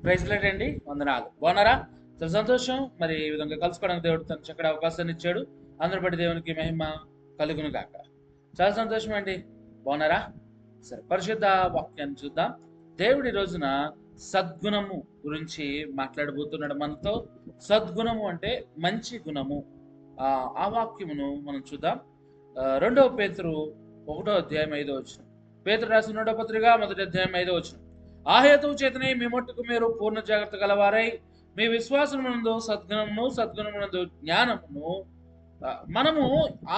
Praise lord అండి, వందనాలు. బాగున్నారా? చాలా సంతోషం. మరి ఈ విధంగా కలుసుకోవడానికి దేవుడు తన చక్కటి అవకాశాన్ని ఇచ్చాడు. అందరి బట్టి దేవునికి మహిమ కలుగును గాక. చాలా సంతోషం అండి. బాగున్నారా? సరే, పరిశుద్ధ వాక్యాన్ని చూద్దాం. దేవుడి రోజున సద్గుణము గురించి మాట్లాడబోతున్నాడు మనతో. సద్గుణము అంటే మంచి గుణము. ఆ వాక్యమును మనం చూద్దాం. 2 పేతురు 1:5. పేతురు రాసిన 2వ పత్రిక 1:5. ఆ హేతువు చేతనే మీ మట్టుకు మీరు పూర్ణ జాగ్రత్త గలవారై మీ విశ్వాసమునందు సద్గుణమునందు జ్ఞానమును మనము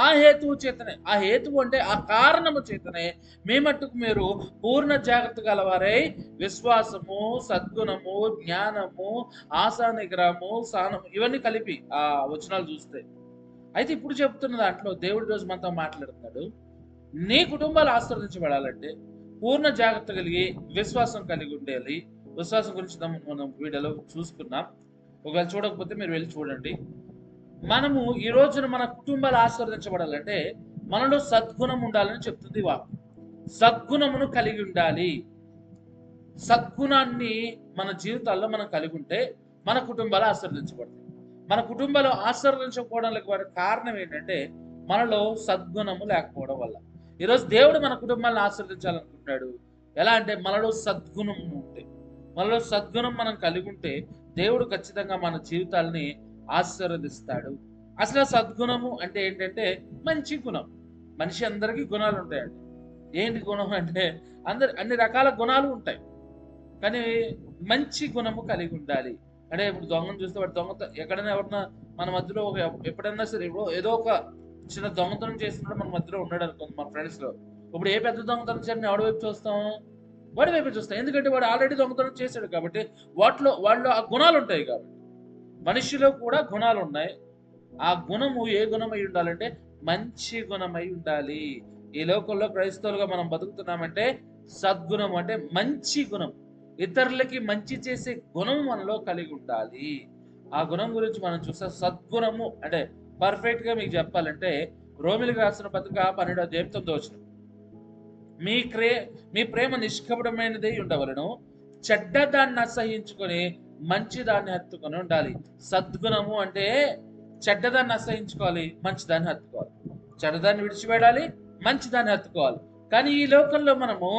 ఆ హేతువు చేతనే, ఆ హేతువు అంటే ఆ కారణము చేతనే మీ మట్టుకు మీరు పూర్ణ జాగ్రత్త గలవారై విశ్వాసము, సద్గుణము, జ్ఞానము, ఆశా నిగ్రహము, సహనము ఇవన్నీ కలిపి ఆ వచనాలు చూస్తే. అయితే ఇప్పుడు చెప్తున్న దాంట్లో దేవుడి రోజు మనతో మాట్లాడుతున్నాడు. నీ కుటుంబాలు ఆశీర్వదించబడాలంటే పూర్ణ జాగ్రత్త కలిగి విశ్వాసం కలిగి ఉండాలి. విశ్వాసం గురించి మనం వీడియోలో చూసుకున్నాం. ఒకవేళ చూడకపోతే మీరు వెళ్ళి చూడండి. మనము ఈ రోజున మన కుటుంబాలు ఆశీర్వదించబడాలంటే మనలో సద్గుణం ఉండాలని చెప్తుంది వాక్యం. సద్గుణమును కలిగి ఉండాలి. సద్గుణాన్ని మన జీవితాల్లో మనం కలిగి ఉంటే మన కుటుంబాలు ఆశీర్వదించబడతాయి. మన కుటుంబాలు ఆశీర్వదించకపోవడానికి కారణం ఏంటంటే మనలో సద్గుణము లేకపోవడం వల్ల. ఈరోజు దేవుడు మన కుటుంబాలను ఆశీర్వదించాలనుకుంటున్నాడు. ఎలా అంటే మనలో సద్గుణం ఉంటే, మనలో సద్గుణం మనం కలిగి ఉంటే దేవుడు ఖచ్చితంగా మన జీవితాలని ఆశీర్వదిస్తాడు. అసలు సద్గుణము అంటే ఏంటంటే మంచి గుణం. మనిషి అందరికీ గుణాలు ఉంటాయండి. ఏంటి గుణం అంటే అన్ని రకాల గుణాలు ఉంటాయి. కానీ మంచి గుణము కలిగి ఉండాలి. అంటే ఇప్పుడు దొంగను చూస్తే వాడు ఎక్కడైనా ఎవరన్నా మన మధ్యలో ఎప్పుడైనా సరే ఏదో ఒక చిన్న దొంగతనం చేస్తున్నాడు మన మధ్యలో ఉన్నాడు అనుకోండి, మన ఫ్రెండ్స్ లో. ఇప్పుడు ఏ పెద్ద దొంగతనం చేయాలని ఎవడి వైపు చూస్తాం? వాడి వైపు చూస్తాం. ఎందుకంటే వాడు ఆల్రెడీ దొంగతనం చేశాడు కాబట్టి వాళ్ళు ఆ గుణాలు ఉంటాయి. కాబట్టి మనిషిలో కూడా గుణాలు ఉన్నాయి. ఆ గుణము ఏ గుణం అయి ఉండాలంటే మంచి గుణమై ఉండాలి. ఈ లోకంలో క్రైస్తవులుగా మనం బతుకుతున్నామంటే సద్గుణం అంటే మంచి గుణం, ఇతరులకి మంచి చేసే గుణం మనలో కలిగి ఉండాలి. ఆ గుణం గురించి మనం చూస్తే సద్గుణము అంటే పర్ఫెక్ట్ గా మీకు చెప్పాలంటే రోమిలకు రాసిన పత్రిక 12:9. మీ ప్రేమ నిష్కపటమైనది ఉండవలను, చెడ్డదాన్ని అసహించుకొని మంచిదాన్ని హత్తుకొని ఉండాలి. సద్గుణము అంటే చెడ్డదాన్ని అసహించుకోవాలి, మంచిదాన్ని హత్తుకోవాలి. చెడ్డదాన్ని విడిచిపెట్టాలి, మంచిదాన్ని హత్తుకోవాలి. కానీ ఈ లోకంలో మనము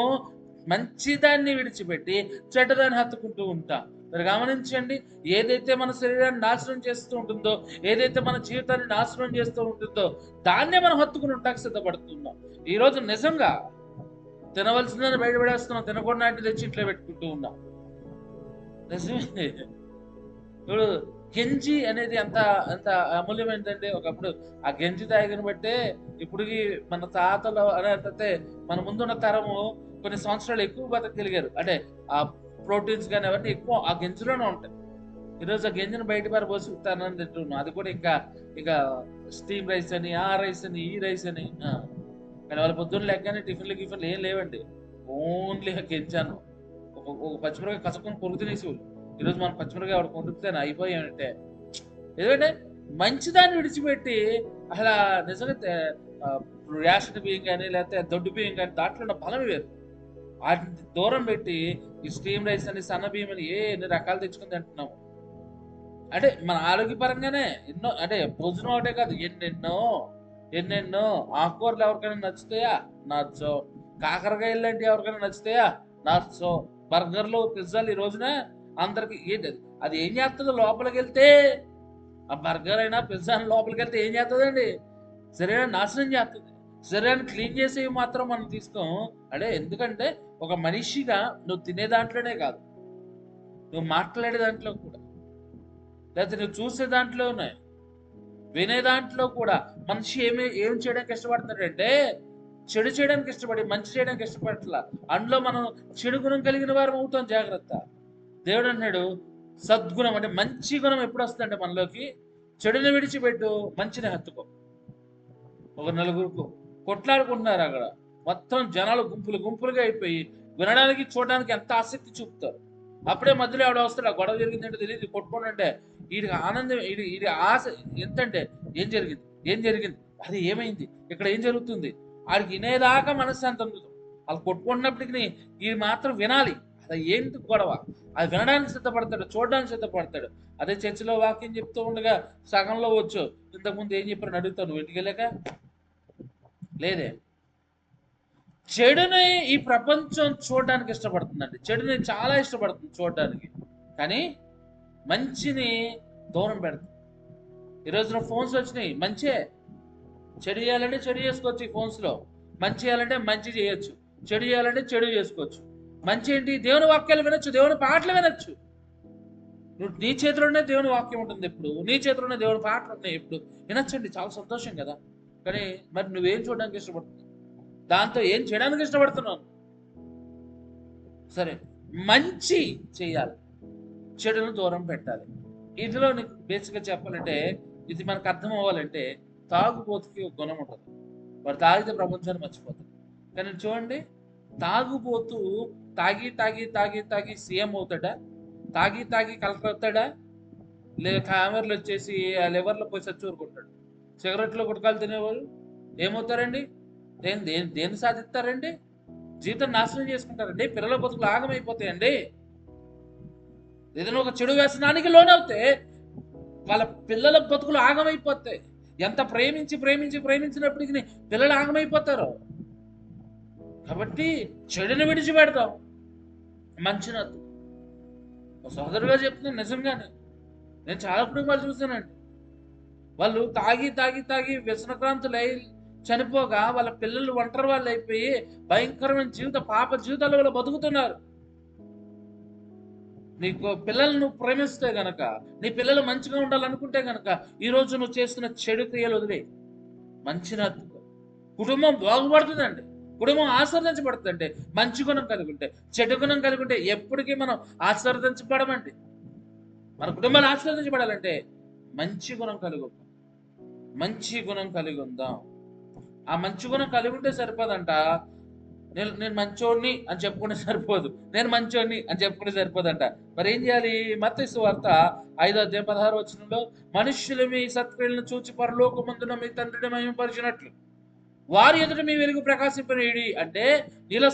మంచిదాన్ని విడిచిపెట్టి చెడ్డదాన్ని హత్తుకుంటూ ఉంటాం. మీరు గమనించండి, ఏదైతే మన శరీరాన్ని నాశనం చేస్తూ ఉంటుందో, ఏదైతే మన జీవితాన్ని నాశనం చేస్తూ ఉంటుందో దాన్నే మనం హత్తుకుని ఉంటానికి సిద్ధపడుతున్నాం. ఈ రోజు నిజంగా తినవలసిందని బయటపడేస్తున్నాం, తినకుండా తెచ్చి ఇంట్లో పెట్టుకుంటూ ఉన్నాం. నిజమే. ఇప్పుడు గెంజి అనేది ఎంత ఎంత అమూల్యమైందంటే, ఒకప్పుడు ఆ గెంజి తాగిన బట్టే ఇప్పటికి మన తాతలు అంటే మన ముందున్న తరము కొన్ని సంవత్సరాలు ఎక్కువ బతకగలిగారు. అంటే ఆ ప్రోటీన్స్ కానీ అవన్నీ ఎక్కువ ఆ గెంజిలోనే ఉంటాయి. ఈరోజు ఆ గెంజిని బయట పారబోసి తింటున్నాం. అది కూడా ఇక స్టీమ్ రైస్ అని, ఆ రైస్ అని, ఈ రైస్ అని. కానీ వాళ్ళ పొద్దున్న లెక్కనే టిఫిన్లు గిఫిన్లు ఏం లేవండి. ఓన్లీ గెంజాను ఒక పచ్చిమిరకాయ కసుకొని పొరుగు తినేసేవాళ్ళు. ఈరోజు మనం పచ్చిమిరకాయ ఎవరు కొనుక్కితే అయిపోయామంటే, ఎందుకంటే మంచిదాన్ని విడిచిపెట్టి అసలు నిజంగా రేషన్ బియ్యం కానీ లేకపోతే దొడ్డు బియ్యం కానీ దాంట్లో ఉన్న బలం వేరు. వాటిని దూరం పెట్టి ఈ స్టీమ్ రైస్ అని, సన్న బియ్యం అని ఎన్ని రకాలు తెచ్చుకుని తింటున్నాము. అంటే మన ఆరోగ్యపరంగానే ఎన్నో, అంటే భోజనం ఒకటే కాదు, ఎన్నెన్నో ఆకుకూరలు ఎవరికైనా నచ్చుతాయా? నచ్చో. కాకరకాయలు లాంటివి ఎవరికైనా నచ్చుతాయా? నచ్చో. బర్గర్లు, పిజ్జాలు ఈ రోజున అందరికి ఏంటి అది ఏం చేస్తుందో లోపలికి వెళ్తే, ఆ బర్గర్ అయినా పిజ్జా లోపలికి వెళ్తే ఏం చేస్తుందండి? శరీరాన్ని నాశనం చేస్తుంది. శరీరాన్ని క్లీన్ చేసేవి మాత్రం మనం తీసుకోం. అంటే ఎందుకంటే ఒక మనిషిగా నువ్వు తినే దాంట్లోనే కాదు, నువ్వు మాట్లాడే దాంట్లో కూడా, లేకపోతే నువ్వు చూసే దాంట్లోనే, వినే దాంట్లో కూడా మనిషి ఏం చేయడానికి ఇష్టపడుతున్నాడంటే చెడు చేయడానికి ఇష్టపడి మంచి చేయడానికి ఇష్టపడట్లా. అందులో మనం చెడు గుణం కలిగిన వారం అవుతాం. జాగ్రత్త. దేవుడు అన్నాడు సద్గుణం అంటే మంచి గుణం ఎప్పుడు వస్తుందంటే మనలోకి, చెడుని విడిచిపెట్టు, మంచిని హత్తుకో. ఒక నలుగురు కొట్లాడుకుంటున్నారు అక్కడ, మొత్తం జనాలు గుంపులుగా అయిపోయి వినడానికి చూడడానికి ఎంత ఆసక్తి చూపుతారు. అప్పుడే మధ్యలో ఎవడ వస్తాడు, ఆ గొడవ జరిగిందంటే తెలియదు, కొట్టుకోండి అంటే వీడికి ఆనందం, వీడి ఆశ ఎంతంటే ఏం జరిగింది, అది ఏమైంది, ఇక్కడ ఏం జరుగుతుంది, ఆడికి వినేదాకా మనశ్శాంతి అందుతుంది. వాళ్ళు కొట్టుకున్నప్పటికీ ఇది మాత్రం వినాలి, ఏంటి గొడవ? అది వినడానికి సిద్ధపడతాడు, చూడడానికి సిద్ధపడతాడు. అదే చర్చిలో వాక్యం చెప్తూ ఉండగా సగంలో వచ్చు, ఇంతకుముందు ఏం చెప్పారని అడుగుతావు, నువ్వు ఇంటికెళ్ళాక లేదే. చెడుని ఈ ప్రపంచం చూడడానికి ఇష్టపడుతుందండి, చెడుని చాలా ఇష్టపడుతుంది చూడడానికి, కానీ మంచిని దూరం పెడుతుంది. ఈ రోజున ఫోన్స్ వచ్చినాయి, మంచే. చెడు చేయాలంటే చెడు చేసుకోవచ్చు ఈ ఫోన్స్లో, మంచి చేయాలంటే మంచి చేయొచ్చు, చెడు చేయాలంటే చెడు చేసుకోవచ్చు. మంచి ఏంటి? దేవుని వాక్యాలు వినొచ్చు, దేవుని పాటలు వినొచ్చు. నువ్వు నీ చేతిలోనే దేవుని వాక్యం ఉంటుంది, ఎప్పుడు నీ చేతిలోనే దేవుని పాటలు ఉన్నాయి, ఎప్పుడు వినొచ్చండి, చాలా సంతోషం కదా. కానీ మరి నువ్వేం చూడడానికి ఇష్టపడుతున్నావు? దాంతో ఏం చేయడానికి ఇష్టపడుతున్నావు? సరే, మంచి చేయాలి, చెడును దూరం పెట్టాలి. ఇందులో నీకు బేసిక్గా చెప్పాలంటే, ఇది మనకు అర్థం అవ్వాలంటే, తాగుబోతుకి ఒక గుణం ఉంటుంది, వాడు తాగితే ప్రపంచాన్ని మర్చిపోతాడు. కానీ చూడండి, తాగుబోతు తాగి తాగి తాగి తాగి సీఎం అవుతాడా? తాగి తాగి కలెక్టర్ అవుతాడా? లేదా కామెర్లు వచ్చేసి ఆ లివర్లో పోయి చచ్చూరుకుంటాడు? సిగరెట్లో గుట్కాలు తినేవాళ్ళు ఏమవుతారండి? దేని దేని దేన్ని సాధిస్తారండి? జీవితం నాశనం చేసుకుంటారండి, పిల్లల బతుకులు ఆగమైపోతాయండి. ఏదైనా ఒక చెడు వ్యసనానికి లోనవుతే వాళ్ళ పిల్లల బతుకులు ఆగమైపోతాయి. ఎంత ప్రేమించి ప్రేమించి ప్రేమించినప్పటికీ పిల్లలు ఆగమైపోతారు. కాబట్టి చెడుని విడిచిపెడతాం, మంచిని సోదరుగా చెప్తున్నాను. నిజంగానే నేను చాలా కుటుంబాలు చూసానండి, వాళ్ళు తాగి తాగి తాగి వ్యసనక్రాంతులై చనిపోగా వాళ్ళ పిల్లలు ఒంటరి వాళ్ళు అయిపోయి భయంకరమైన పాప జీవితాలు వాళ్ళు బతుకుతున్నారు. నీకు పిల్లలు నువ్వు ప్రేమిస్తే గనక, నీ పిల్లలు మంచిగా ఉండాలనుకుంటే గనక, ఈరోజు నువ్వు చేస్తున్న చెడు క్రియలు వదిలే మంచిని అద్దుకో. కుటుంబం బాగుపడుతుందండి, కుటుంబం ఆశీర్వదించబడుతుందంటే మంచి గుణం కలిగి ఉంటే. చెడు గుణం కలిగి ఉంటే ఎప్పటికీ మనం ఆశీర్వదించబడమండి. మన కుటుంబాలు ఆశీర్వదించబడాలంటే మంచి గుణం కలిగి ఉందాం, మంచి గుణం కలిగి ఉందాం. ఆ మంచి గుణం కలిగి ఉంటే సరిపోదంట. నేను మంచోడిని అని చెప్పుకుంటే సరిపోదు, నేను మంచోడిని అని చెప్పుకుంటే సరిపోదంట. మరి ఏం చేయాలి? మత్తయి సువార్త 5:16 మనుష్యులు మీ సత్క్రియలను చూచి పరలోకమందున మీ తండ్రిని మహిమపరిచినట్లు వారి ఎదుట మీ వెలుగు ప్రకాశింపనీయుడి. అంటే నీలో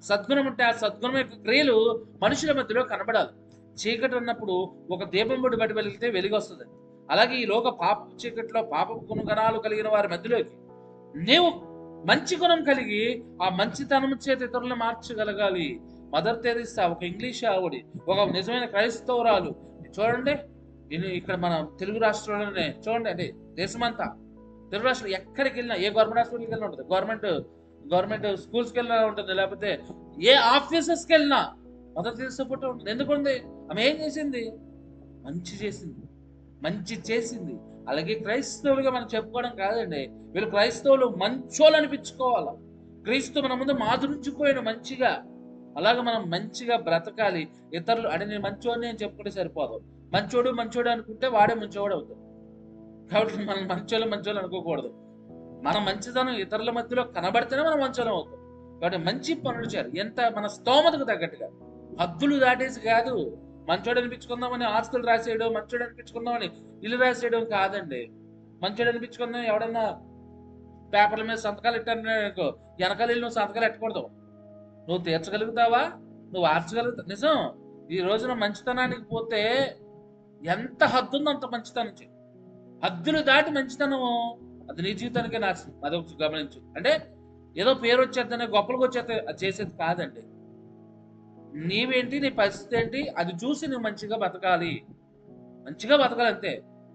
సద్గుణం ఉంటే ఆ సద్గుణం యొక్క క్రియలు మనుషుల మధ్యలో కనబడాలి. చీకటి ఉన్నప్పుడు ఒక దీపం బొడ్డు బట్టి వెలిగితే వెలుగు వస్తుంది. అలాగే ఈ లోక పాప చీకటిలో పాప గుణగణాలు కలిగిన వారి మధ్యలోకి నీవు మంచి గుణం కలిగి ఆ మంచితనం చేత ఇతరులను మార్చగలగాలి. మదర్ తెరీసా ఒక ఇంగ్లీష్ ఆవిడ, ఒక నిజమైన క్రైస్తవురాలు. చూడండి, ఇక్కడ మన తెలుగు రాష్ట్రంలోనే చూడండి అండి, దేశమంతా తెలుగు రాష్ట్రాలు ఎక్కడికి వెళ్ళినా, ఏ గవర్నమెంట్ హాస్పిటల్కి వెళ్ళినా ఉంటుంది, గవర్నమెంట్ స్కూల్స్కి వెళ్ళినా ఉంటుంది, లేకపోతే ఏ ఆఫీసెస్కి వెళ్ళినా మదర్ తెరీసా ఫోటో ఉంటుంది. ఎందుకుంది? ఆమె ఏం చేసింది? మంచి చేసింది, మంచి చేసింది. అలాగే క్రైస్తవులుగా మనం చెప్పుకోవడం కాదండి, వీళ్ళు క్రైస్తవులు మంచోళ్ళు అనిపించుకోవాలా. క్రీస్తు మన ముందు మాధురించిపోయాడు మంచిగా. అలాగే మనం మంచిగా బ్రతకాలి. ఇతరులు అంటే నేను మంచోడిని అని చెప్పుకుంటే సరిపోదు. మంచోడు అనుకుంటే వాడే మంచివాడు అవుతాడు. కాబట్టి మనం మంచోళ్ళు అనుకోకూడదు. మన మంచితనం ఇతరుల మధ్యలో కనబడితేనే మనం మంచోళ్ళం అవుతాం. కాబట్టి మంచి పనులు చేయాలి, ఎంత మన స్తోమతకు తగ్గట్టుగా. హద్దులు దాటేసి కాదు. మంచోడు అనిపించుకుందామని ఆస్తులు రాసేయడం, మంచోడు అనిపించుకుందామని ఇల్లు రాసేయడం కాదండి. మంచోడు అనిపించుకుందాం ఎవడన్నా పేపర్ల మీద సంతకాలు ఎట్టారనుకో, వెనకాల నువ్వు సంతకాలు ఎట్టకూడదు. నువ్వు తీర్చగలుగుతావా? నువ్వు ఆర్చగలుగుతావు. నిజం, ఈ రోజున మంచితనానికి పోతే ఎంత హద్దుందో అంత మంచితనం చేయి. హద్దులు దాటి మంచితనము అది నీ జీవితానికే నాశనం. అదొకటి గమనించు. అంటే ఏదో పేరు వచ్చేద్దనే గొప్పలకు వచ్చేది అది చేసేది కాదండి. నీవేంటి, నీ పరిస్థితి ఏంటి, అది చూసి నువ్వు మంచిగా బతకాలి, మంచిగా బతకాలి అంతే.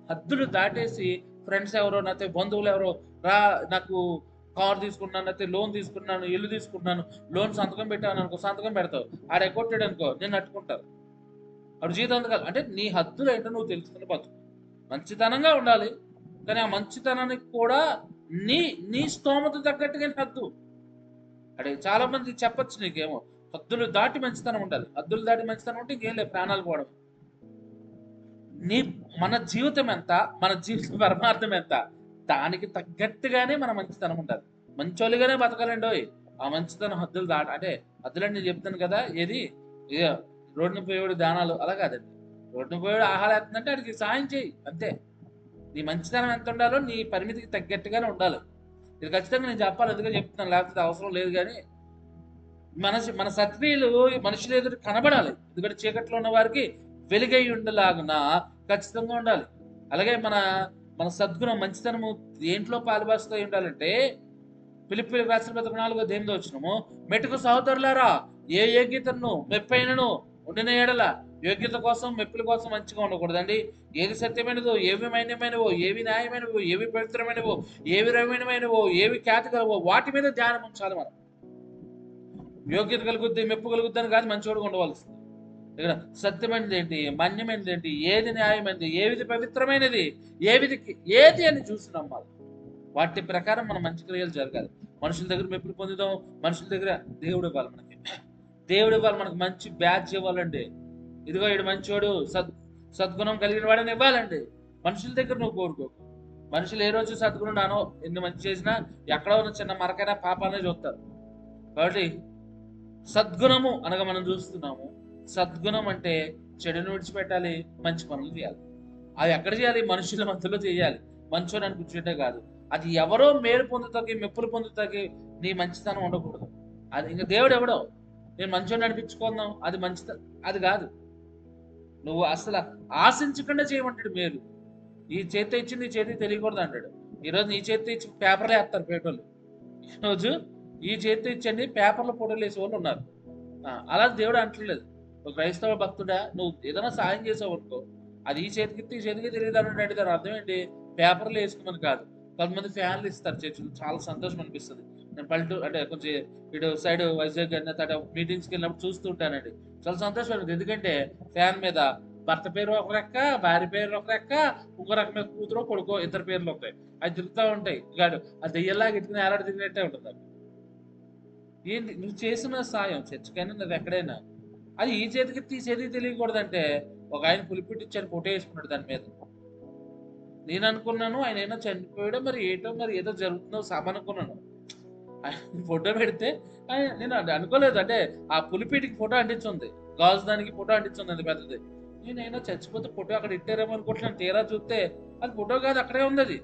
హద్దులు దాటేసి ఫ్రెండ్స్ ఎవరో, నాతో బంధువులు ఎవరో, నాకు కార్ తీసుకున్నాను, అయితే లోన్ తీసుకున్నాను, ఇల్లు తీసుకున్నాను, లోన్ సంతకం పెట్టాను అనుకో, సంతకం పెడతావు, ఆడ ఎక్కొట్టాడు అనుకో, నేను అట్టుకుంటాను. అప్పుడు జీవితం కాదు. అంటే నీ హద్దులు ఏంటో నువ్వు తెలుసుకుని బతుకు. మంచితనంగా ఉండాలి, కానీ ఆ మంచితనానికి కూడా నీ నీ స్తోమత తగ్గట్టుగా హద్దు. అంటే చాలా మంది చెప్పచ్చు నీకేమో, హద్దులు దాటి మంచితనం ఉండాలి. హద్దులు దాటి మంచితనం ఉంటే ఇంకేం లేదు, ప్రాణాలు పోవడం. మన జీవితం ఎంత, మన జీవిత పరమార్థం ఎంత, దానికి తగ్గట్టుగానే మన మంచితనం ఉండాలి. మంచోళ్ళుగానే బతకాలండి. ఆ మంచితనం హద్దులు అంటే హద్దులని నేను చెప్తాను కదా, ఏది రోడ్డుని పోయేవాడు దానాలు అలా కాదండి. రోడ్డుని పోయేవాడు ఆహారం ఎత్తుందంటే వాడికి సాయం చేయి అంతే. నీ మంచితనం ఎంత ఉండాలో నీ పరిమితికి తగ్గట్టుగానే ఉండాలి. ఇది ఖచ్చితంగా నేను చెప్పాలి, ఎందుకంటే చెప్తున్నాను, లేకపోతే అవసరం లేదు. కానీ మన సత్క్రియలు మనుషుల ఎదురు కనబడాలి. ఎందుకంటే చీకట్లో ఉన్న వారికి వెలుగై ఉండలాగున ఖచ్చితంగా ఉండాలి. అలాగే మన మన సద్గుణం, మంచితనము దేంట్లో పాలుభాగస్తులై ఉండాలంటే, ఫిలిప్పీయులకు రాసిన పత్రిక 4:8 మెట్టుకు సహోదరులారా, ఏ యోగ్యతను మెప్పైనను ఉండిన ఎడల, యోగ్యత కోసం మెప్పుల కోసం మంచిగా ఉండకూడదండి. ఏది సత్యమైనదో, ఏవి మైన్యమైనవో, ఏవి న్యాయమైనవో, ఏవి పవిత్రమైనవో, ఏవి రమ్యమైనవో, ఏవి ఖ్యాతి కలవో వాటి మీద ధ్యానం ఉంచాలి. మనం యోగ్యత కలుగుద్ది, మెప్పు కలుగుద్ది అని కాదు మంచివాడుగా ఉండవలసింది. ఇక్కడ సత్యమైనది ఏంటి, మాన్యమైనది ఏంటి, ఏది న్యాయమైనది, ఏది పవిత్రమైనది, ఏది అని చూసి నమ్మాలి. వాటి ప్రకారం మన మంచి క్రియలు జరగాలి. మనుషుల దగ్గర మెప్పులు పొందుదాం, మనుషుల దగ్గర దేవుడు ఇవ్వాలి. దేవుడు ఇవ్వాలి, మనకు మంచి బ్యాచ్ ఇవ్వాలండి. ఇదిగో ఈడు మంచివాడు, సద్గుణం కలిగిన వాడని ఇవ్వాలండి. మనుషుల దగ్గర నువ్వు కోరుకో. మనుషులు ఏ రోజు సద్గుణం నానో ఎన్ని మంచి చేసినా ఎక్కడో ఉన్న చిన్న మరకైనా పాపాలనే చూస్తారు. కాబట్టి సద్గుణము అనగా మనం చూస్తున్నాము. సద్గుణం అంటే చెడును విడిచిపెట్టాలి, మంచి పనులు చేయాలి. అవి ఎక్కడ చేయాలి? మనుషుల మధ్యలో చేయాలి. మంచోని అనిపించేటే కాదు. అది ఎవరో మేలు పొందుతాకి, మెప్పులు పొందుతాకి నీ మంచితనం ఉండకూడదు. అది ఇంకా దేవుడు ఎవడో నేను మంచోని అనిపించుకుందాం, అది అది కాదు. నువ్వు అసలు ఆశించకుండా చేయమంటాడు మేలు. ఈ చేతి ఇచ్చింది ఈ చేతికి తెలియకూడదు అంటాడు. ఈరోజు నీ చేతి ఇచ్చి పేపర్లు వేస్తారు పేటోళ్ళు. ఈరోజు ఈ చేతి ఇచ్చండి పేపర్లో ఫోటోలు వేసే వాళ్ళు ఉన్నారు. అలా దేవుడు అంటలేదు. ఒక క్రైస్తవ భక్తుడా, నువ్వు ఏదైనా సాయం చేసావు అనుకో, అది ఈ చేతికి తెలియదు అంటే దాని అర్థం ఏంటి? పేపర్లు వేసుకోమని కాదు. కొంతమంది ఫ్యాన్లు ఇస్తారు చర్చిలో, చాలా సంతోషం అనిపిస్తుంది. నేను పల్లెటూరు అంటే కొంచెం ఇటు సైడ్ వైజాగ్ మీటింగ్స్కి వెళ్ళినప్పుడు చూస్తూ ఉంటానండి. చాలా సంతోషం అనిపిస్తుంది. ఎందుకంటే ఫ్యాన్ మీద భర్త పేరు ఒక రెక్క, భార్య పేరు ఒక రెక్క, ఇంకో రకమైన కూతురు కొడుకో ఇద్దరు పేర్లు ఉంటాయి. అవి తిరుగుతూ ఉంటాయి. గాడు ఆ దెయ్యల్లాగా ఇట్టుకుని ఏలాడ తిరిగినట్టే ఉంటుంది. ఏంటి నువ్వు చేసిన సాయం చర్చకైనా నువ్వు ఎక్కడైనా అది ఈ చేతికి ఈ చేతికి తెలియకూడదంటే, ఒక ఆయన పులిపిట్టించాను ఫోటో వేసుకున్నాడు దాని మీద. నేను అనుకున్నాను ఆయన ఏదో చనిపోయాడో మరి ఏటో మరి ఏదో జరుగుతుందో అనుకున్నాను. ఫోటో పెడితే నేను అనుకోలేదు. అంటే ఆ పులిపీటికి ఫోటో అంటించుంది, గాజు దానికి ఫోటో అంటించుంది, అది పెద్దది. నేనైనా చచ్చిపోతే ఫోటో అక్కడ ఇట్టారేమో అనుకుంటున్నాను. తీరా చూస్తే అది ఫోటో కాదు, అక్కడే ఉంది. అది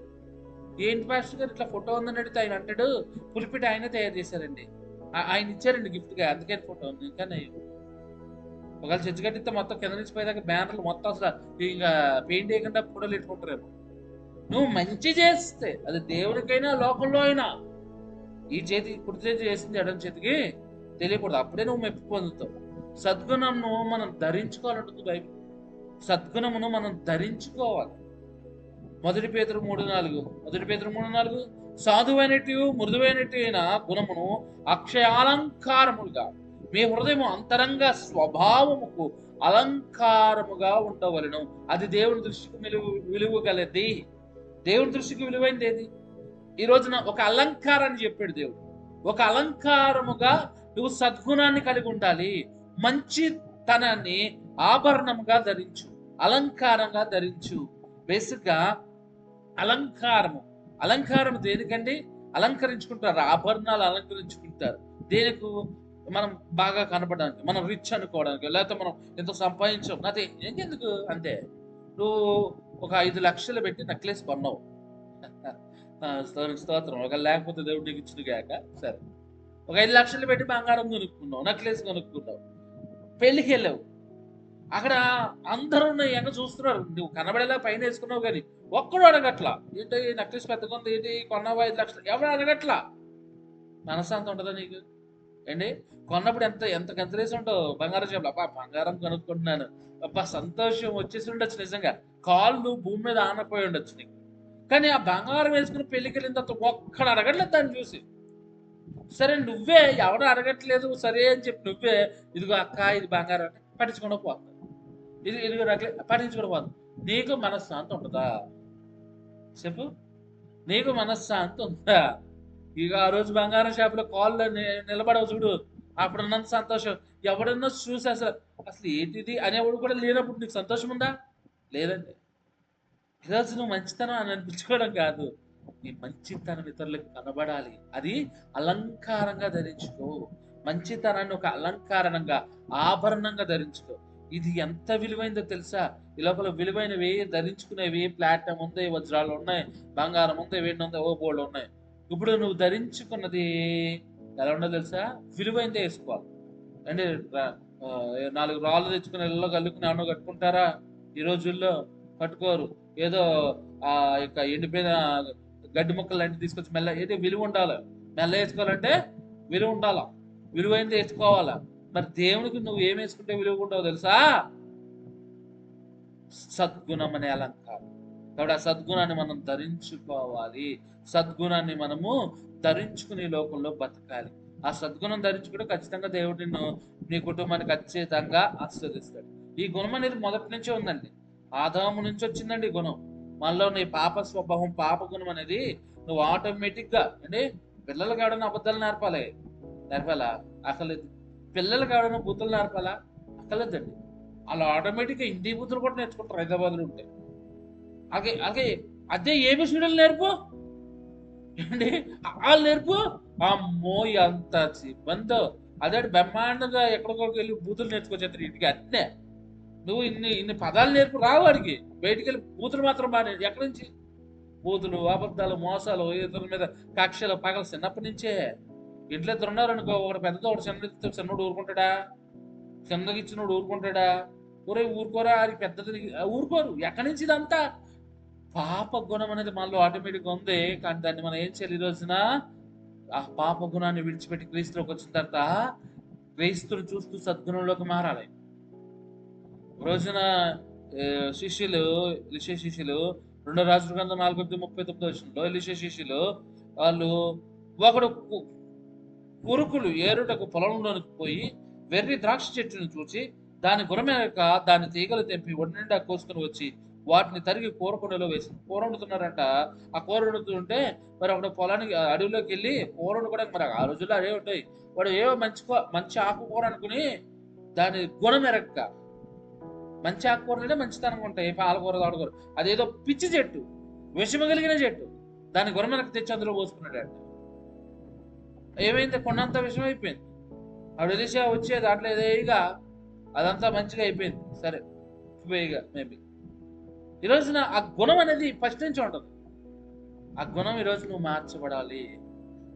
ఏంటి పాస్టర్ గారు ఇట్లా ఫోటో ఉందని అడిగితే ఆయన అంటాడు, పులిపీటి ఆయనే తయారు చేశారండి, ఆయన ఇచ్చారండి గిఫ్ట్ గా, అందుకే ఫోటో ఉంది. ఇంకా ఒకవేళ చర్చి కట్టిస్తే మొత్తం కింద నుంచి పోయేదాకా బ్యానర్లు మొత్తం అసలు ఇంకా పెయింట్ వేయకుండా ఫోటోలు పెట్టుకుంటారేమో. నువ్వు మంచి చేస్తే అది దేవునికైనా లోకంలో అయినా, ఈ చేతి కుడి చేతి చేసింది ఎడం చేతికి తెలియకూడదు. అప్పుడే నువ్వు మెప్పు పొందుతావు. సద్గుణంను మనం ధరించుకోవాలంటుంది బైబిల్. సద్గుణమును మనం ధరించుకోవాలి. 1 పేతురు 3:4 సాధువైనట్టు మృదువైనట్టు అయిన గుణమును అక్షయాలంకారములుగా మీ హృదయము అంతరంగ స్వభావముకు అలంకారముగా ఉండవలను. అది దేవుని దృష్టికి విలువ గలది. దేవుని దృష్టికి విలువైనది ఏది? ఈ రోజున ఒక అలంకారాన్ని చెప్పాడు దేవుడు. ఒక అలంకారముగా నువ్వు సద్గుణాన్ని కలిగి ఉండాలి. మంచితనాన్ని ఆభరణముగా ధరించు, అలంకారంగా ధరించు. బేసిక్ గా అలంకారం దేనికండి? అలంకరించుకుంటారు, ఆభరణాలు అలంకరించుకుంటారు. దేనికి? మనం బాగా కనపడడానికి, మనం రిచ్ అనుకోవడానికి, లేకపోతే మనం ఎంతో సంపాదించాం అదే ఎందుకు. అంతే. నువ్వు ఒక 5 లక్షలు పెట్టి నెక్లెస్ కొన్నావు, స్తోత్రం, ఒక లేకపోతే దేవుడు నీకు ఇచ్చిన గాక. సరే, ఒక 5 లక్షలు పెట్టి బంగారం కొనుక్కున్నావు, నెక్లెస్ కొనుక్కున్నావు, పెళ్లికి వెళ్ళావు. అక్కడ అందరూ ఎంగ చూస్తున్నారు, నువ్వు కనబడేలా పైన వేసుకున్నావు, కానీ ఒక్కడు అడగట్లా. ఏంటి నెక్లెస్ పెద్దగా ఉంది, ఏంటి కొన్నావా 5 లక్షలు, ఎవరు అడగట్లా. మనశ్శాంతి ఉంటుందా నీకు? ఏంటి కొన్నప్పుడు ఎంత గంతలేసి ఉంటావు బంగారం షాపులో, అబ్బా బంగారం కొనుక్కుంటున్నాను, అబ్బా సంతోషం వచ్చేసి ఉండొచ్చు. నిజంగా కాళ్ళు భూమి మీద ఆనపోయి ఉండొచ్చు నీకు. కానీ ఆ బంగారం వేసుకుని పెళ్లికి వెళ్ళిన తర్వాత ఒక్కడు అడగట్లేదు దాన్ని చూసి. సరే నువ్వే ఎవరు అడగట్లేదు సరే అని చెప్పి నువ్వే ఇదిగో అక్క ఇది బంగారం అంటే పట్టించుకుండా పోతావు. ఇదిగో పట్టించుకుండా పోతావు. నీకు మనశ్శాంతి ఉంటుందా చెప్పు? నీకు మనశ్శాంతి ఉందా? ఇక ఆ రోజు బంగారం షాపులో కాళ్ళు నిలబడవు చూడు, అప్పుడున్నంత సంతోషం ఎవడన్నా చూసి అసలు ఏంటిది అనేవాడు కూడా లేనప్పుడు నీకు సంతోషం ఉందా? లేదండి. ఈరోజు నువ్వు మంచితనం అని అనిపించుకోవడం కాదు, నీ మంచితనం ఇతరులకు కనబడాలి. అది అలంకారంగా ధరించుకో. మంచితనాన్ని ఒక అలంకారంగా, ఆభరణంగా ధరించుకో. ఇది ఎంత విలువైందో తెలుసా? ఈ లోపల విలువైనవి ధరించుకునేవి ప్లాటినం ఉంది, వజ్రాలు ఉన్నాయి, బంగారం ఉంది, వెండి ఉంది, ఓ బోళ్ళు ఉన్నాయి. ఇప్పుడు నువ్వు ధరించుకున్నది ఎలా ఉండాలో తెలుసా? విలువైందే వేసుకోవాలి. అంటే 4 రాళ్ళు తెచ్చుకుని ఇళ్ళలో కల్లుకుని ఏమన్నా కట్టుకుంటారా? ఈ రోజుల్లో కట్టుకోరు. ఏదో యొక్క ఎండిపోయిన గడ్డి ముక్కలు లాంటివి తీసుకొచ్చి ఏంటి విలువ ఉండాలి. మెల్ల వేసుకోవాలంటే విలువ ఉండాలా, విలువైంది వేసుకోవాలా. మరి దేవునికి నువ్వు ఏం వేసుకుంటే విలువ ఉంటావో తెలుసా? సద్గుణం అనే అలంకారం. కాబట్టి ఆ సద్గుణాన్ని మనం ధరించుకోవాలి. సద్గుణాన్ని మనము ధరించుకునే లోకంలో బతకాలి. ఆ సద్గుణం ధరించుకుంటే ఖచ్చితంగా దేవుడు నిన్ను, నీ కుటుంబాన్ని ఖచ్చితంగా ఆశీర్వదిస్తాడు. ఈ గుణం అనేది మొదటి నుంచే ఉందండి. ఆదాము నుంచి వచ్చిందండి ఈ గుణం. మనలో నీ పాప స్వభావం, పాప గుణం అనేది నువ్వు ఆటోమేటిక్ గా అంటే పిల్లలు కావడం అబద్ధాలు నేర్పాలా? అక్కర్లేదు. పిల్లలు కావడం బూతులు నేర్పాలా? అక్కర్లేదండి. వాళ్ళు ఆటోమేటిక్గా హిందీ బూతులు కూడా నేర్చుకుంటారు హైదరాబాద్లో ఉంటే. అలాగే అలాగే అదే ఏబిసిడీలు నేర్పు అండి, వాళ్ళు నేర్పు. అమ్మో ఎంత ఇబ్బందో. అదే బ్రహ్మాండంగా ఎక్కడికొరికి వెళ్ళి బూతులు నేర్చుకోవచ్చు ఇంటికి. అట్నే నువ్వు ఇన్ని పదాలు నేర్పు రావు వాడికి. బయటికి వెళ్ళి బూతులు మాత్రం బాగా ఎక్కడి నుంచి? బూతులు, అబద్ధాలు, మోసాలు, ఇతరుల మీద కక్షలు, పగలు చిన్నప్పటి నుంచే. ఇంట్లో ఇద్దరు ఉన్నారు అనుకో, ఒకటి పెద్దతో ఒకటి చిన్నోడు ఊరుకుంటాడా? చిన్నగా ఇచ్చినోడు ఊరుకుంటాడా? ఊరే ఊరుకోరా అది పెద్దది ఊరుకోరు. ఎక్కడి నుంచి ఇదంతా? పాప గుణం అనేది మనలో ఆటోమేటిక్గా ఉంది. కానీ దాన్ని మనం ఏం చేయాలి? ఈ రోజున ఆ పాప గుణాన్ని విడిచిపెట్టి క్రీస్తులోకి వచ్చిన తర్వాత క్రీస్తుని చూస్తూ సద్గుణంలోకి మారాలి. రోజున శిష్యులు, ఎలీషా శిష్యులు 2 రాజుల గ్రంథం 4:39 ఎలీషా శిష్యులు వాళ్ళు ఒకడు కురుకులు ఏరుటకు పొలంలోనికి పోయి వెర్రి ద్రాక్ష చెట్టును చూచి దాని గురమేక దాని తీగలు తెంపి ఒడి నిండా కోసుకుని వచ్చి వాటిని తరిగి కూరకుండలో వేసి కూర వండుతున్నారంట. ఆ కూర వండుతుంటే మరి ఒకడు పొలానికి అడవిలోకి వెళ్ళి కూర వండుకోవడానికి, మరి ఆ రోజుల్లో అదే ఉంటాయి, వాడు ఏవో మంచి ఆకుకూర అనుకుని దాని గుణమెరక్క, మంచి ఆకుకూరలే మంచితనంగా ఉంటాయి, పాలకూర ఆడుకూర, అదేదో పిచ్చి చెట్టు, విషము కలిగిన చెట్టు, దాని గుణమెరక తెచ్చి అందులో పోసుకున్నాడు. ఏమైంది? కొండంత విషయం అయిపోయింది. ఆవిడ ఎలీషా వచ్చే దాంట్లో ఏదేగా అదంతా మంచిగా అయిపోయింది. సరే మేబీ ఈ రోజున ఆ గుణం అనేది ఫస్ట్ నుంచి ఉంటుంది. ఆ గుణం ఈరోజు నువ్వు మార్చబడాలి.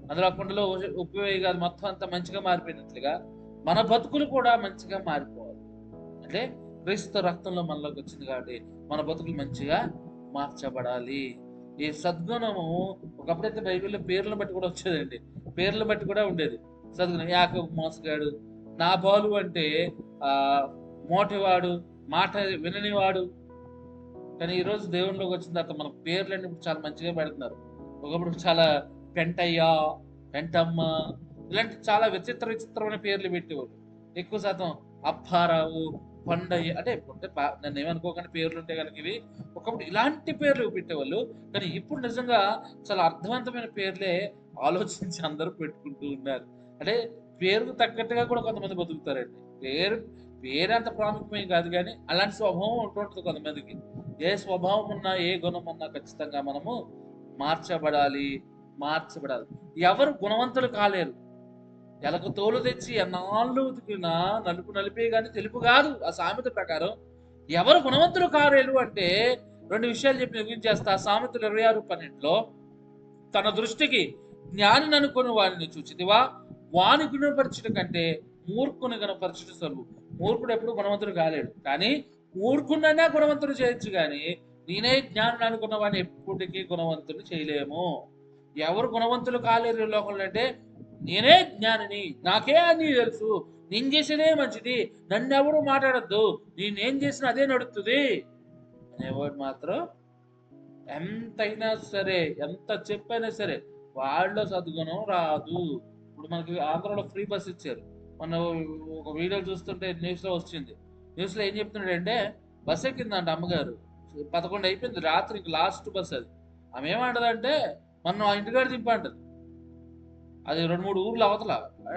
అందులో ఆ కుండలో ఉప్పు కాదు, మొత్తం అంతా మంచిగా మారిపోయినట్లుగా మన బతుకులు కూడా మంచిగా మారిపోవాలి. అంటే క్రీస్తు రక్తంలో మనలోకి వచ్చింది కాబట్టి మన బతుకులు మంచిగా మార్చబడాలి. ఈ సద్గుణము ఒకప్పుడైతే బైబిల్లో పేర్లను బట్టి కూడా వచ్చేదండి. పేర్లను బట్టి కూడా ఉండేది సద్గుణం. యాకోబు మోసగాడు, నాబాలు అంటే మోటివాడు, మాట విననివాడు. కానీ ఈరోజు దేవునిలోకి వచ్చిన తర్వాత మన పేర్లన్నీ చాలా మంచిగా పెడుతున్నారు. ఒకప్పుడు చాలా పెంటయ్య, పెంటమ్మ ఇలాంటి చాలా విచిత్రమైన పేర్లు పెట్టేవాళ్ళు. ఎక్కువ శాతం అప్పారావు, కొండయ్య అంటే నన్ను ఏమనుకోకుండా పేర్లు ఉంటే కనుక ఇవి ఒకప్పుడు ఇలాంటి పేర్లు పెట్టేవాళ్ళు. కానీ ఇప్పుడు నిజంగా చాలా అర్థవంతమైన పేర్లే ఆలోచించి అందరూ పెట్టుకుంటూ ఉన్నారు. అంటే పేరుకు తగ్గట్టుగా కూడా కొంతమంది బతుకుతారండి. పేరంత ప్రాముఖ్యమేం కాదు, కానీ అలాంటి స్వభావం ఉంటుంటుంది కొంతమందికి. ఏ స్వభావం ఉన్నా, ఏ గుణం ఉన్నా ఖచ్చితంగా మనము మార్చబడాలి. ఎవరు గుణవంతులు కాలేరు. ఎలకు తోలు తెచ్చి ఎన్నాళ్ళు ఉతికినా నలుపు నలిపే కానీ తెలుపు కాదు. ఆ సామెత ప్రకారం ఎవరు గుణవంతులు కాలేరు అంటే 2 విషయాలు చెప్పి ముగించేస్తా. సామెతలు 26:12 తన దృష్టికి జ్ఞాని అనుకుని వాడిని చూచితివా, వాని గుణపరచుట కంటే మూర్ఖుని గుణపరచుట సలువు. మూర్ఖుడు ఎప్పుడు గుణవంతుడు కాలేడు, కానీ మూర్ఖుడైనా గుణవంతుడు చేయొచ్చు. కానీ నేనే జ్ఞానం అనుకున్న వాడిని ఎప్పటికీ గుణవంతుడు చేయలేము. ఎవరు గుణవంతులు కాలేరు లోకంలో అంటే, నేనే జ్ఞానిని, నాకే అన్నీ తెలుసు, నేను చేసేదే మంచిది, నన్ను ఎవరు మాట్లాడద్దు, నేనేం చేసినా అదే నడుస్తుంది అనేవాడు మాత్రం ఎంతైనా సరే, ఎంత చెప్పైనా సరే వాళ్ళ సద్గుణం రాదు. ఇప్పుడు మనకి ఆంధ్రాలో ఫ్రీ బస్ ఇచ్చారు. మనం ఒక వీడియో చూస్తుంటే న్యూస్లో వచ్చింది. న్యూస్లో ఏం చెప్తున్నాడంటే, బస్ ఎక్కిందంట అమ్మగారు, 11 అయిపోయింది రాత్రి, లాస్ట్ బస్ అది. ఆమె ఏమంటదంటే, మనం ఆ ఇంటికాడ దింపంటది. అది 2-3 ఊర్లు అవతల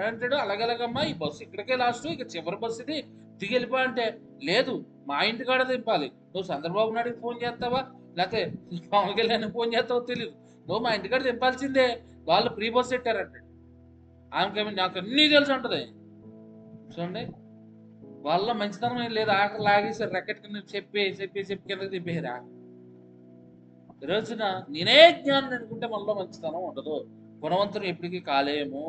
అంటాడు. అలాగేలాగమ్మా, ఈ బస్సు ఇక్కడికే లాస్ట్, ఇక చివరి బస్సు ఇది, దిగి వెళ్ళిపో అంటే, లేదు మా ఇంటికాడ దింపాలి. నువ్వు చంద్రబాబు నాయుడికి ఫోన్ చేస్తావా, లేకపోతే పవన్ కళ్యాణ్ ఫోన్ చేస్తావో తెలియదు, నువ్వు మా ఇంటికాడ దింపాల్సిందే, వాళ్ళు ఫ్రీ బస్సు పెట్టారంటాడు. ఆమెకేమి నాకు అన్నీ తెలుసు అంటది. చూడండి, వాళ్ళ మంచితనం ఏం లేదు. ఆఖరి లాగేసారు రెక్కటి కింద చెప్పి కిందకి దింపేరా. ఈ రోజున నేనే జ్ఞానం అనుకుంటే మనలో మంచితనం ఉండదు. గుణవంతులు ఎప్పటికీ కాలేము.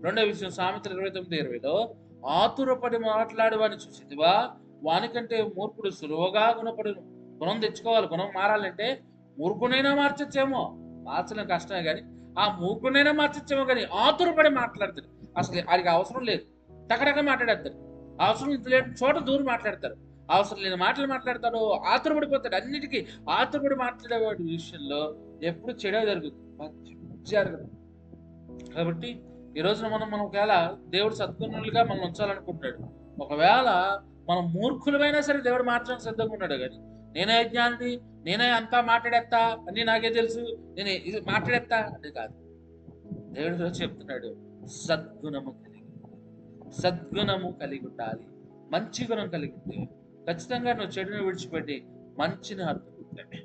రెండో విషయం సామెతలు 29:20లో ఆతురపడి మాట్లాడేవాడిని చూసిదివా, వానికంటే మూర్ఖుడు సులువుగా గుణపడును. గుణం తెచ్చుకోవాలి. గుణం మారాలంటే మూర్ఖునైనా మార్చొచ్చేమో, మార్చడం కష్టమే కానీ ఆ మూర్ఖునైనా మార్చొచ్చేమో, కానీ ఆతురపడి మాట్లాడతాడు. అసలు వాడికి అవసరం లేదు, టకటక మాట్లాడేస్తాడు. అవసరం లేని చోట దూరం మాట్లాడతారు. అవసరం లేని మాటలు మాట్లాడతాడు, ఆతురపడిపోతాడు. అన్నిటికీ ఆతురపడి మాట్లాడేవాడి విషయంలో ఎప్పుడు చెడే జరుగుతుంది, మంచి జరగదు. కాబట్టి ఈ రోజున మనం ఒకవేళ దేవుడు సద్గుణులుగా మనం ఉంచాలనుకుంటాడు. ఒకవేళ మనం మూర్ఖులమైనా సరే దేవుడు మార్చడానికి సిద్ధంగా ఉన్నాడు. కానీ నేనే జ్ఞాని, నేనే అంతా మాట్లాడేస్తా, అన్ని నాకే తెలుసు, నేను ఇది మాట్లాడేస్తా అది కాదు. దేవుడు చెప్తున్నాడు, సద్గుణము కలిగి సద్గుణము కలిగి ఉండాలి. మంచి గుణం కలిగి ఉంటే ఖచ్చితంగా నువ్వు చెడుని విడిచిపెట్టి మంచిని హత్తుకుంటే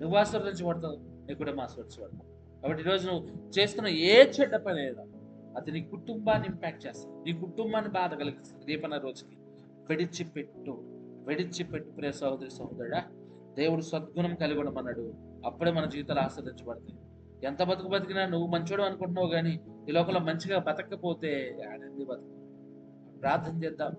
నువ్వు ఆశీర్వదించబడతావు, నీకు కూడా ఆశీర్వదించబడతావు. కాబట్టి ఈరోజు నువ్వు చేస్తున్న ఏ చెడ్డ పని లేదా అది నీ కుటుంబాన్ని ఇంపాక్ట్ చేస్తుంది, నీ కుటుంబాన్ని బాధ కలిగిస్తుంది. రేపన్న రోజుకి విడిచిపెట్టు ప్రియ సహోదరి సహోదరుడా. దేవుడు సద్గుణం కలిగి ఉండమన్నాడు. అప్పుడే మన జీవితాలు ఆస్వాదించబడతాయి. ఎంత బతికినా నువ్వు మంచోడు అనుకుంటున్నావు, కానీ ఈ లోకంలో మంచిగా బతకపోతే ఆడంది బతుకు. ప్రార్థన చేద్దాం,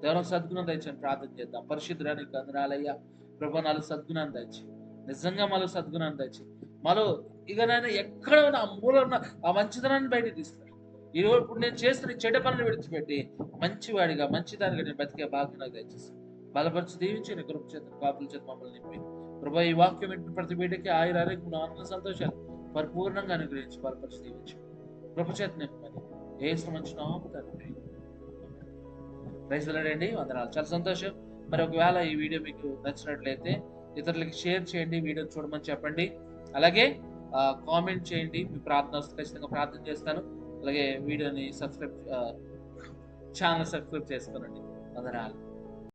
దేవునికి సద్గుణం తెచ్చాను. ప్రార్థన చేద్దాం. పరిశుద్ధురానికి వందనాలయ్యా ప్రభు, నాలుగు సద్గుణాన్ని తెచ్చి నిజంగా మాలో సద్గుణాన్ని తెచ్చి మాలో ఇక నేను ఎక్కడ ఉన్న ఆ మూల ఉన్న ఆ మంచితనాన్ని బయటకు తీస్తాను. ఈరోజు ఇప్పుడు నేను చేస్తున్న చెడ్డ పనులు విడిచిపెట్టి మంచివాడిగా మంచిదానిగా నేను బతికే భాగ్యం నాకు దయచేస్తాను. బలపరిచి దీవించి నీ కృప చేత కాపుల చేత మమ్మల్ని నింపి ప్రభు, ఈ వాక్యం వింటున్న ప్రతి బిడ్డకి ఆయుర ఆరోగ్యం ఆనంద సంతోషాలు పరిపూర్ణంగా అనుగ్రహించి బలపరిచి దీవించి కృప చేత నింపమని యేసు మంచి నామమున తండ్రి. Praise lord. వందనాలు. చాలా సంతోషం. మరి ఒకవేళ ఈ వీడియో మీకు నచ్చినట్లయితే ఇతరులకి షేర్ చేయండి, వీడియో చూడమని చెప్పండి. అలాగే కామెంట్ చేయండి. మీ ప్రార్థన వస్తే ఖచ్చితంగా ప్రార్థన చేస్తాను. అలాగే వీడియోని ఛానల్ సబ్స్క్రైబ్ చేసుకోనండి. వందనాలు.